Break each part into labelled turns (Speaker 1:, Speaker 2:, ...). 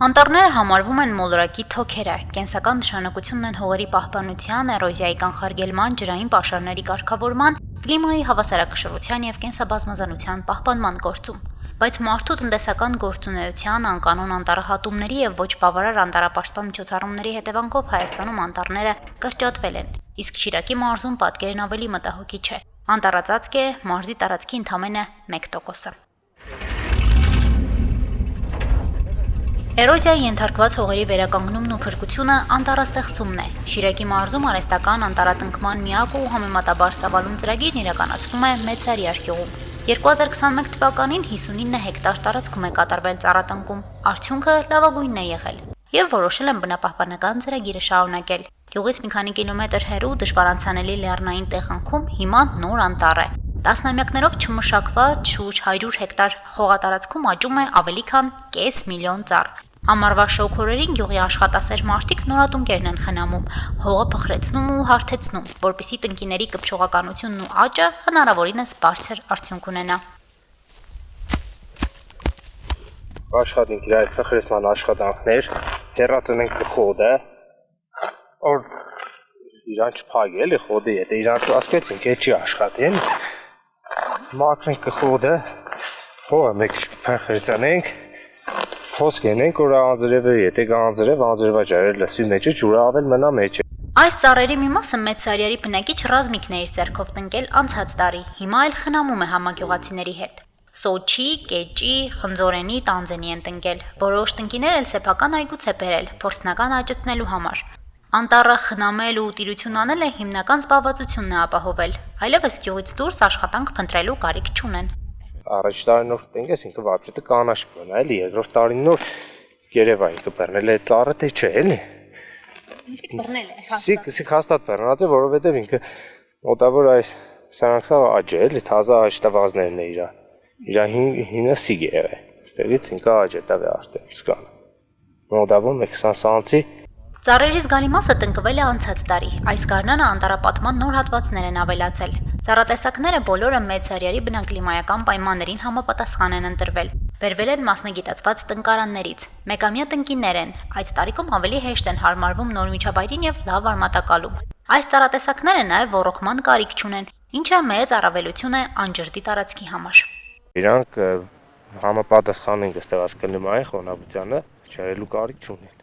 Speaker 1: Անտառները համարվում են մոլորակի թոքերը, կենսական նշանակություն ունեն հողերի պահպանության, էրոզիայի կանխարգելման, ջրային պաշարների կարգավորման, կլիմայի հավասարակշռության և կենսաբազմազանության պահպանման գործում։ Բայց մարդու տնտեսական գործունեության, անկանոն անտառահատումների և ոչ բավարար անտառապաշտպան միջոցառումների հետևանքով Հայաստանում անտառները կրճատվել են, իսկ Շիրակի մարզում պատկերն ավելի մտահոգիչ է։ Անտառածածկ է մարզի տարածքի ընդամենը 1%-ը։ Էրոզիայի ենթարկված հողերի վերականգնումն ու փրկությունը անտառաստեղծումն է։ Շիրակի մարզում արհեստական անտառատնկման միակ ու համեմատաբար ծավալուն ծրագիրն իրականացվում է Մեծարիար գյուղում։ 2021 թվականին 59 հեկտար տարածքում է կատարվել ծառատնկում, արդյունքը լավագույնն է եղել և որոշել են բնապահպանական ծրագիրը շարունակել։ Գյուղից մի քանի կիլոմետր հեռու դժվար անցանելի լեռնային տեղանքում հիմա նոր անտառ է։ Տասնամյակներով չմշակված շուրջ 100 հեկտար հողատարածքում աճում է ավելի քան կես միլիոն ծառ։ Ամառվա շոգ օրերին գյուղի աշխատասեր մարդիկ նորատունկերն են խնամում, հողը փխրեցնում ու հարթեցնում, որպեսզի տնկիների կպչողականությունն ու աճը հնարավորինս բարձր արդյունք ունենա։
Speaker 2: Աշխատենք իր այդ փխրեցման աշխատանքներ, հեռացնենք խոդը, որ իրան չփագել է խոդի հետ, իրան ասկեցինք, է չի աշխատել, մաքրենք խոդը, հողը մեկ փխրեցնենք, խոսքենենք, որ անձրևը, եթե անձրև ջարել լսի մեջը, ջուրը ավել մնա մեջը։
Speaker 1: Այս ծառերի մի մասը Մեծարիարի բնակիչ Ռազմիկն է իր ձեռքով տնկել անցած տարի, հիմա էլ խնամում է համագյուղացիների հետ։ Սոչի, կեճի, խնձորենի, տանձենի են տնկել։ Որոշ տնկիներ էլ սեփական այգուց է բերել, փորձնական աճեցնելու համար։ Անտառը խնամել ու տիրություն անել է հիմնական զբաղվածությունն է ապահովել, այլևս գյուղից դուրս աշխատանք փնտրելու կարիք չունեն։
Speaker 2: Առաջ տարին նոր տնկես ինքը վաբճետը կանաչ կմնա, էլի, երկրորդ տարին նոր Երևա ինքը բռնել է ծառը, թե չէ, էլի։
Speaker 1: Բռնել է, հաստատ։
Speaker 2: Սիկ հաստատ բռնած է, որովհետև ինքը մոտավոր այս սրանքսավ աճ է, էլի, թազա աճտավազներն է իրա հինը սիգ է եղել, ստեղից ինքը աճ է տավե արդեն, սկան, մոտավոր 20 սանցի։
Speaker 1: Ծառերի զգալի մասը տնկվել է անցած տարի, այս գարնանը անտառապատման նոր հատվածներ են ավելացել։ Ծառատեսակները բոլորը Մեծարիարի բնակլիմայական պայմաններին համապատասխան են ընտրվել։ Բերվել են մասնագիտացված տնկարաններից, մեկամյա տնկիներ են, այդ տարիքում ավելի հեշտ են հարմարվում նոր միջավայրին և լավ արմատակալում։ Այս ծառատեսակները նաև ոռոգման կարիք չունեն, ինչը մեծ առավելություն է անջրդի տարածքի համար։
Speaker 2: Իրանք համապատասխան են ստեղած կլիմայի խոնավությանը, չարելու կարիք չունեն։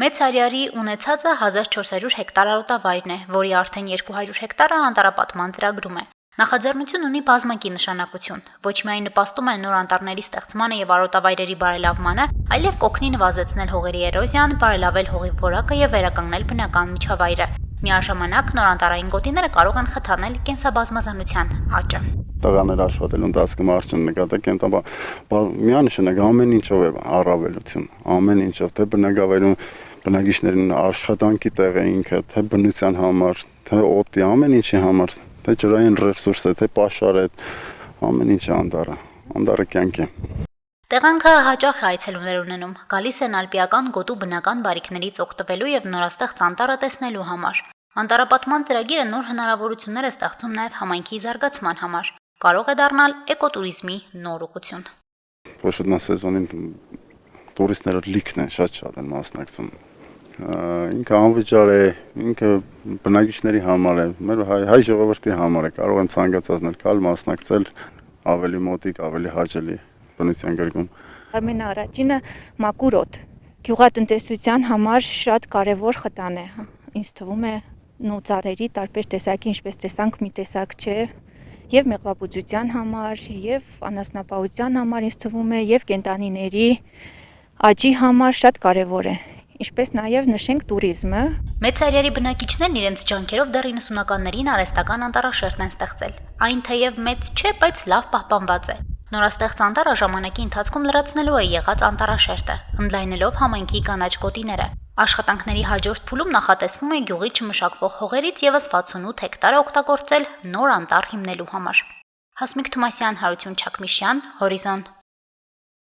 Speaker 1: Մեծարիարի ունեցածը 1400 հեկտար արոտավայրն է, որի արդեն 200 հեկտարը անտառապատման ծրագրում է։ Նախաձեռնությունն ունի բազմակի նշանակություն, ոչ միայն նպաստում է նոր անտառների ստեղծմանը և արոտավայրերի բարելավմանը, այլև կօգնի նվազեցնել հողերի էրոզիան, բարելավել հողի որակը և վերականգնել բնական միջավայրը։ Միաժամանակ նոր անտառային գոտիները կարող են խթանել կենսաբազմազանության աճը։
Speaker 3: Տղաներ աշխատելու ընթացքում արդյունք նկատեք են, միանշանակ ամեն ինչով է առավելություն, ամեն ինչով, թե բնակավայրում բնակիչներին աշխատանքի տեղ է ինքը, թե բնության համար, թե օդի, ամեն ինչի համար, թե ջրային ռեսուրս է, թե պաշար է, ամեն ինչ անտառը կյանք է։
Speaker 1: Տեղանքը հաճախ է այցելուներ ունենում, գալիս են ալպիական գոտու բնական բարիքներից օգտվելու և նորաստեղծ անտառը տեսնելու համար։ Անտառապատման ծրագիրը նոր հնարավորություններ է ստեղծում նաև համայնքի զարգացման համար։ Կարող է դառնալ էկոտուրիզմի նոր ուղղություն։
Speaker 3: Փոշոտնա սեզոնին տուրիստները լիքն են շատ են մասնակցում։ Ինքը անվճար է, ինքը բնակիչների համար է, մեր հայ ժողովրդի համար է, կարող են ցանկացածներ գալ մասնակցել ավելի մոտիկ, ավելի հաճելի բնության գրկում։
Speaker 4: Ամենաառաջինը մաքուր օդ։ Գյուղատնտեսության համար շատ կարևոր խթան է։ Ինձ թվում է ծառերի տարբեր տեսակի, ինչպես տեսանք, մի տեսակ չէ, եւ մեղվաբուծության համար, եւ անասնապահության համար, ինձ թվում է, եւ կենդանիների աճի համար շատ կարևոր է։ Ինչպես նաև նշենք տուրիզմը։
Speaker 1: Մեծարիարի բնակիչներն իրենց ջանքերով դեռ 90-ականներին արհեստական անտառաշերտ են ստեղծել։ Այն թեև մեծ չէ, բայց լավ պահպանված է։ Նորաստեղծ անտառը ժամանակի ընթացքում լրացնելու է եղած անտառաշերտը, ընդլայնելով համայնքի կանաչ գոտիները։ Աշխատանքների հաջորդ փուլում նախատեսվում է գյուղի չմշակվող հողերից ևս 68 հեկտար օգտագործել նոր անտառ հիմնելու համար։ Հասմիկ Թումասյան, Հարություն Չակմիշյան, Հորիզոն։